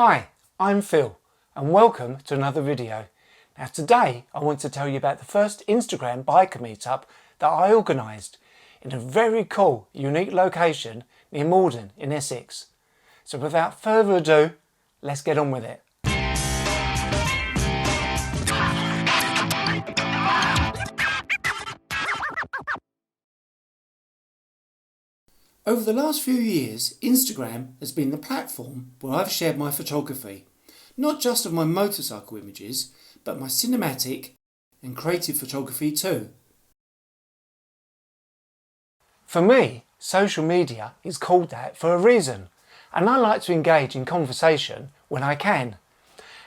Hi, I'm Phil and welcome to another video. Now today I want to tell you about the first Instagram biker meetup that I organised in a very cool, unique location near Maldon in Essex. So without further ado, let's get on with it. Over the last few years, Instagram has been the platform where I've shared my photography, not just of my motorcycle images, but my cinematic and creative photography too. For me, social media is called that for a reason, and I like to engage in conversation when I can.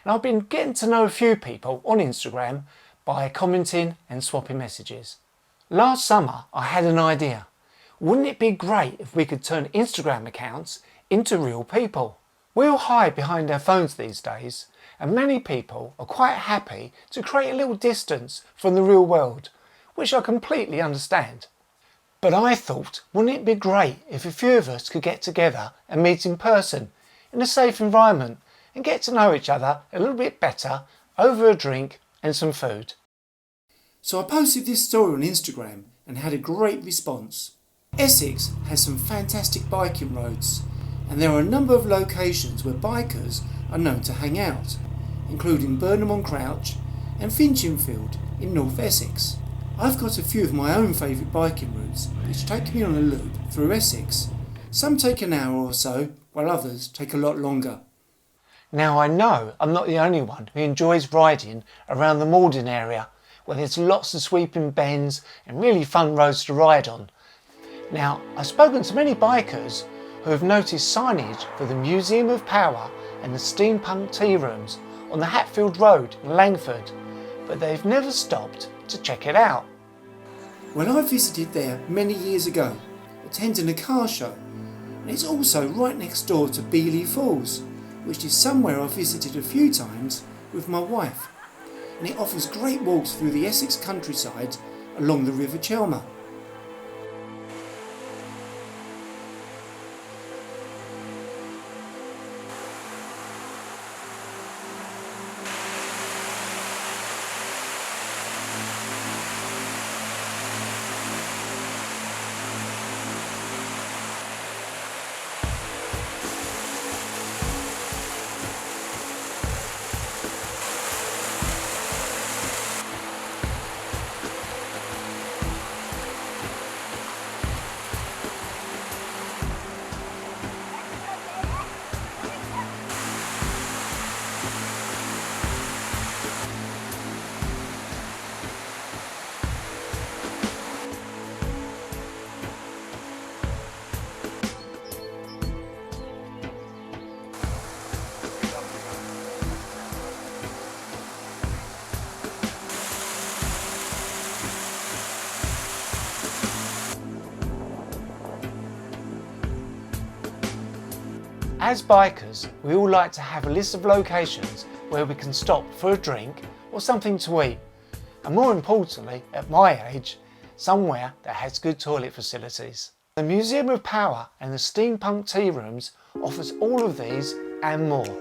And I've been getting to know a few people on Instagram by commenting and swapping messages. Last summer I had an idea. Wouldn't it be great if we could turn Instagram accounts into real people? We all hide behind our phones these days, and many people are quite happy to create a little distance from the real world, which I completely understand. But I thought, wouldn't it be great if a few of us could get together and meet in person, in a safe environment, and get to know each other a little bit better over a drink and some food? So I posted this story on Instagram and had a great response. Essex has some fantastic biking roads, and there are a number of locations where bikers are known to hang out, including Burnham-on-Crouch and Finchinfield in North Essex. I've got a few of my own favourite biking routes which take me on a loop through Essex. Some take an hour or so, while others take a lot longer. Now I know I'm not the only one who enjoys riding around the Maldon area, where there's lots of sweeping bends and really fun roads to ride on. Now, I've spoken to many bikers who have noticed signage for the Museum of Power and the Steampunk Tea Rooms on the Hatfield Road in Langford, but they've never stopped to check it out. When I visited there many years ago, attending a car show, and it's also right next door to Beeley Falls, which is somewhere I've visited a few times with my wife, and it offers great walks through the Essex countryside along the River Chelmer. As bikers, we all like to have a list of locations where we can stop for a drink or something to eat, and more importantly, at my age, somewhere that has good toilet facilities. The Museum of Power and the Steampunk Tea Rooms offers all of these and more.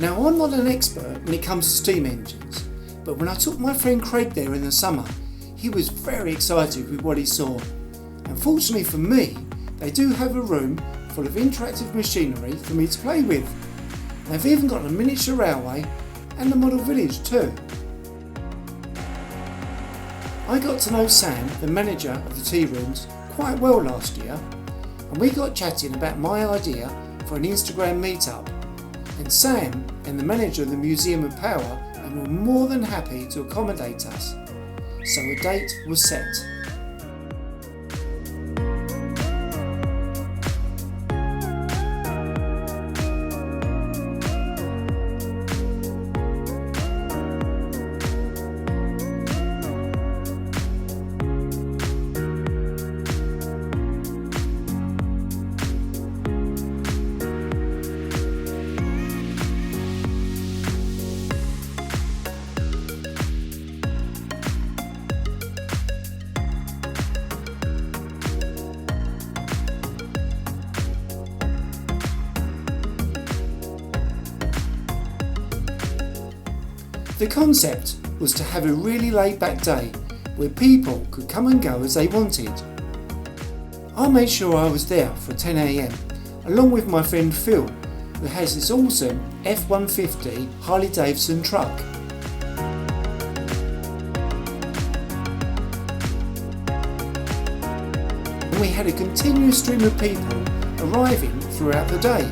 Now, I'm not an expert when it comes to steam engines, but when I took my friend Craig there in the summer, he was very excited with what he saw. And fortunately for me, they do have a room full of interactive machinery for me to play with. They've even got a miniature railway and a model village too. I got to know Sam, the manager of the tea rooms, quite well last year, and we got chatting about my idea for an Instagram meetup. And Sam and the manager of the Museum of Power were more than happy to accommodate us. So a date was set. The concept was to have a really laid-back day where people could come and go as they wanted. I made sure I was there for 10 AM along with my friend Phil, who has this awesome F-150 Harley Davidson truck. And we had a continuous stream of people arriving throughout the day.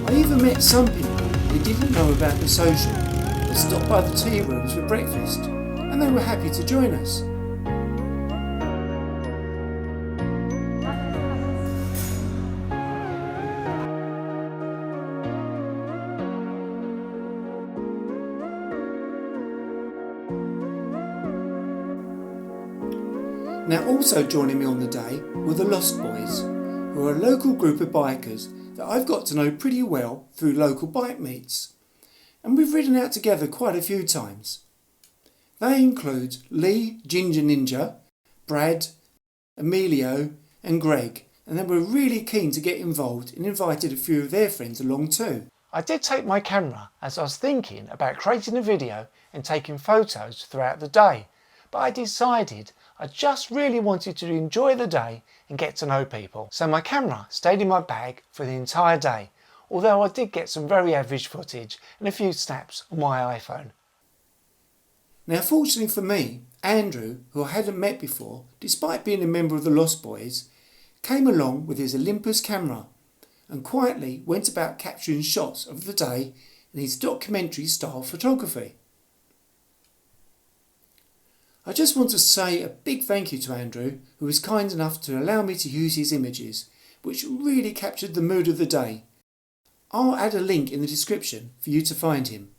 I even met some people who didn't know about the social but stopped by the tea rooms for breakfast, and they were happy to join us. Now also joining me on the day were the Lost Boys, who are a local group of bikers that I've got to know pretty well through local bike meets, and we've ridden out together quite a few times. They include Lee, Ginger Ninja, Brad, Emilio and Greg, and they were really keen to get involved and invited a few of their friends along too. I did take my camera as I was thinking about creating a video and taking photos throughout the day, but I decided I just really wanted to enjoy the day and get to know people. So my camera stayed in my bag for the entire day, although I did get some very average footage and a few snaps on my iPhone. Now fortunately for me, Andrew, who I hadn't met before, despite being a member of the Lost Boys, came along with his Olympus camera and quietly went about capturing shots of the day in his documentary style photography. I just want to say a big thank you to Andrew, who was kind enough to allow me to use his images, which really captured the mood of the day. I'll add a link in the description for you to find him.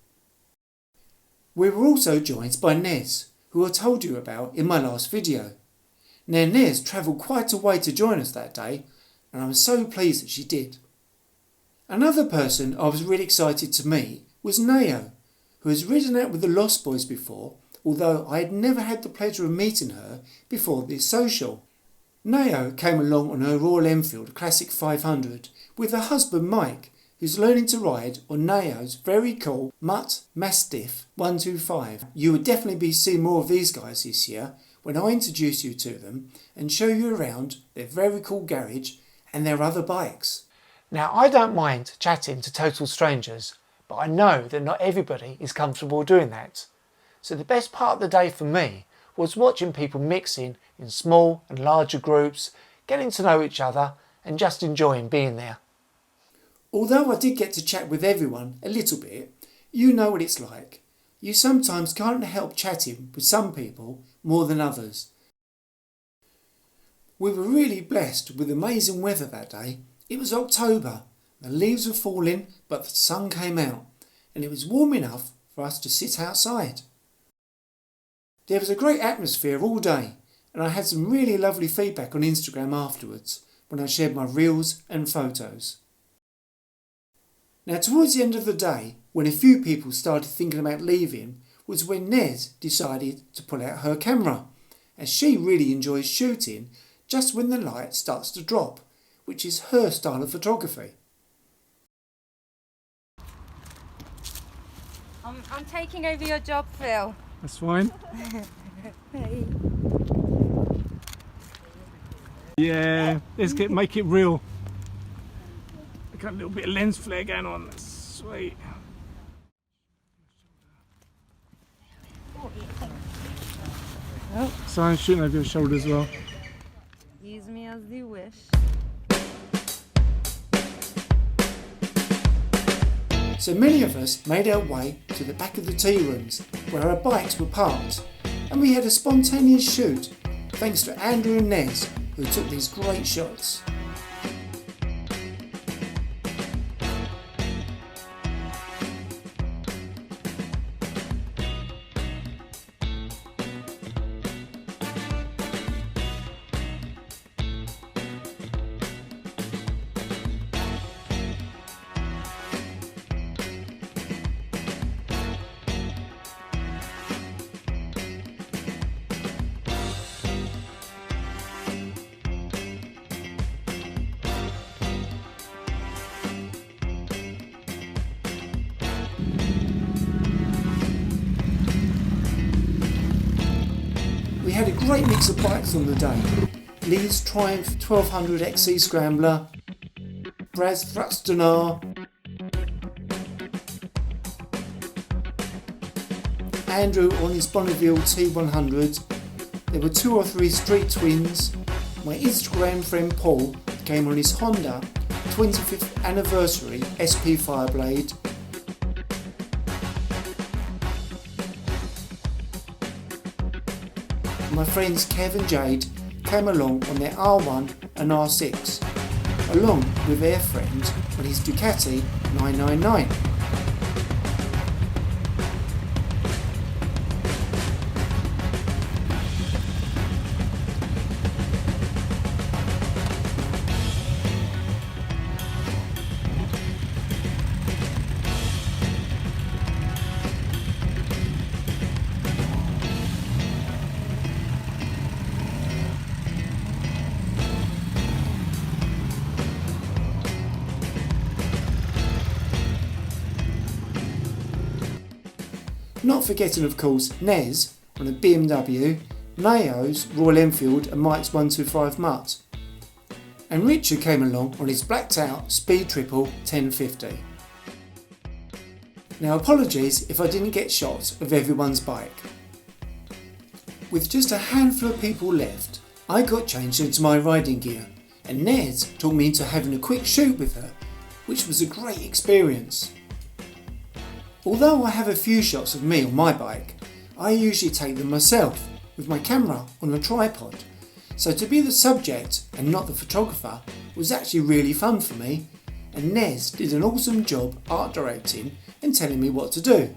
We were also joined by Nez, who I told you about in my last video. Now Nez travelled quite a way to join us that day, and I'm so pleased that she did. Another person I was really excited to meet was Nao, who has ridden out with the Lost Boys before, although I had never had the pleasure of meeting her before this social. Nao came along on her Royal Enfield Classic 500 with her husband Mike, who's learning to ride on Nao's very cool Mutt Mastiff 125. You will definitely be seeing more of these guys this year when I introduce you to them and show you around their very cool garage and their other bikes. Now I don't mind chatting to total strangers, but I know that not everybody is comfortable doing that. So the best part of the day for me was watching people mixing in small and larger groups, getting to know each other and just enjoying being there. Although I did get to chat with everyone a little bit, you know what it's like. You sometimes can't help chatting with some people more than others. We were really blessed with amazing weather that day. It was October, the leaves were falling but the sun came out and it was warm enough for us to sit outside. There was a great atmosphere all day and I had some really lovely feedback on Instagram afterwards when I shared my reels and photos. Now towards the end of the day, when a few people started thinking about leaving, was when Nez decided to pull out her camera, as she really enjoys shooting just when the light starts to drop, which is her style of photography. I'm taking over your job, Phil. That's fine. Hey. Yeah, let's make it real. I got a little bit of lens flare going on. That's sweet. Oh. Someone's shooting over your shoulder as well. Use me as you wish. So many of us made our way to the back of the tea rooms where our bikes were parked, and we had a spontaneous shoot thanks to Andrew and Nez, who took these great shots. We had a great mix of bikes on the day. Lee's Triumph 1200 XC Scrambler, Brad's Thruxton R, Andrew on his Bonneville T100. There were 2 or 3 street twins. My Instagram friend Paul came on his Honda 25th anniversary SP Fireblade. My friends Kev and Jade came along on their R1 and R6, along with their friend on his Ducati 999. Not forgetting, of course, Nez on a BMW, Nao's Royal Enfield and Mike's 125 Mutt. And Richard came along on his blacked out Speed Triple 1050. Now apologies if I didn't get shots of everyone's bike. With just a handful of people left, I got changed into my riding gear, and Nez talked me into having a quick shoot with her, which was a great experience. Although I have a few shots of me on my bike, I usually take them myself with my camera on a tripod, so to be the subject and not the photographer was actually really fun for me, and Nez did an awesome job art directing and telling me what to do.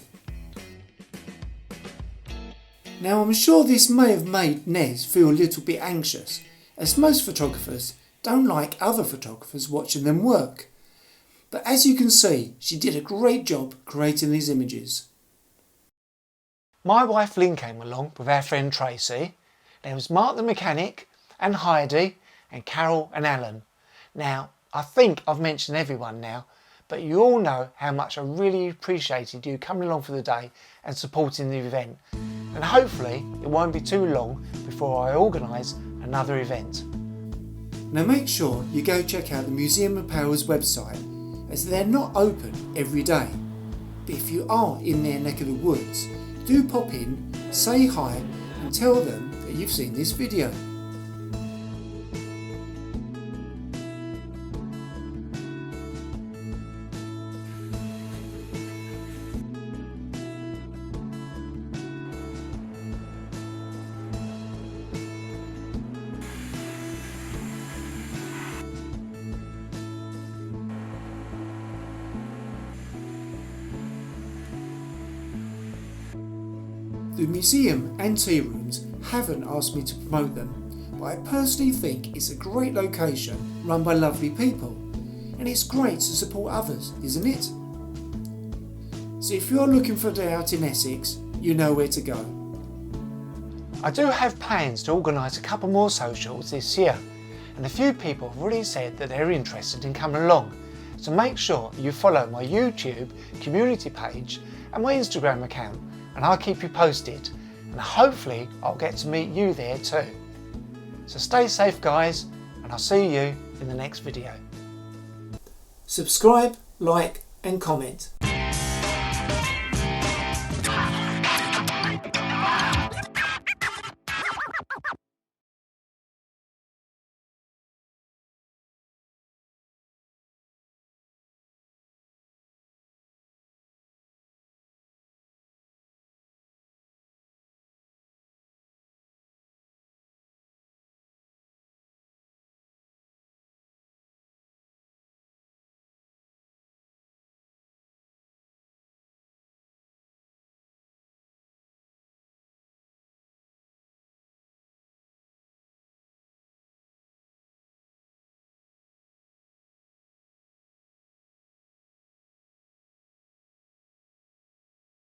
Now I'm sure this may have made Nez feel a little bit anxious, as most photographers don't like other photographers watching them work. But as you can see, she did a great job creating these images. My wife Lynn came along with our friend Tracy. There was Mark the mechanic, and Heidi, and Carol and Alan. Now, I think I've mentioned everyone now, but you all know how much I really appreciated you coming along for the day and supporting the event. And hopefully it won't be too long before I organise another event. Now make sure you go check out the Museum of Power's website, as they're not open every day. But if you are in their neck of the woods, do pop in, say hi and tell them that you've seen this video. The museum and tea rooms haven't asked me to promote them, but I personally think it's a great location run by lovely people, and it's great to support others, isn't it? So if you're looking for a day out in Essex, you know where to go. I do have plans to organise a couple more socials this year, and a few people have already said that they're interested in coming along, so make sure you follow my YouTube community page and my Instagram account, and I'll keep you posted, and hopefully I'll get to meet you there too. So stay safe guys, and I'll see you in the next video. Subscribe, like and comment.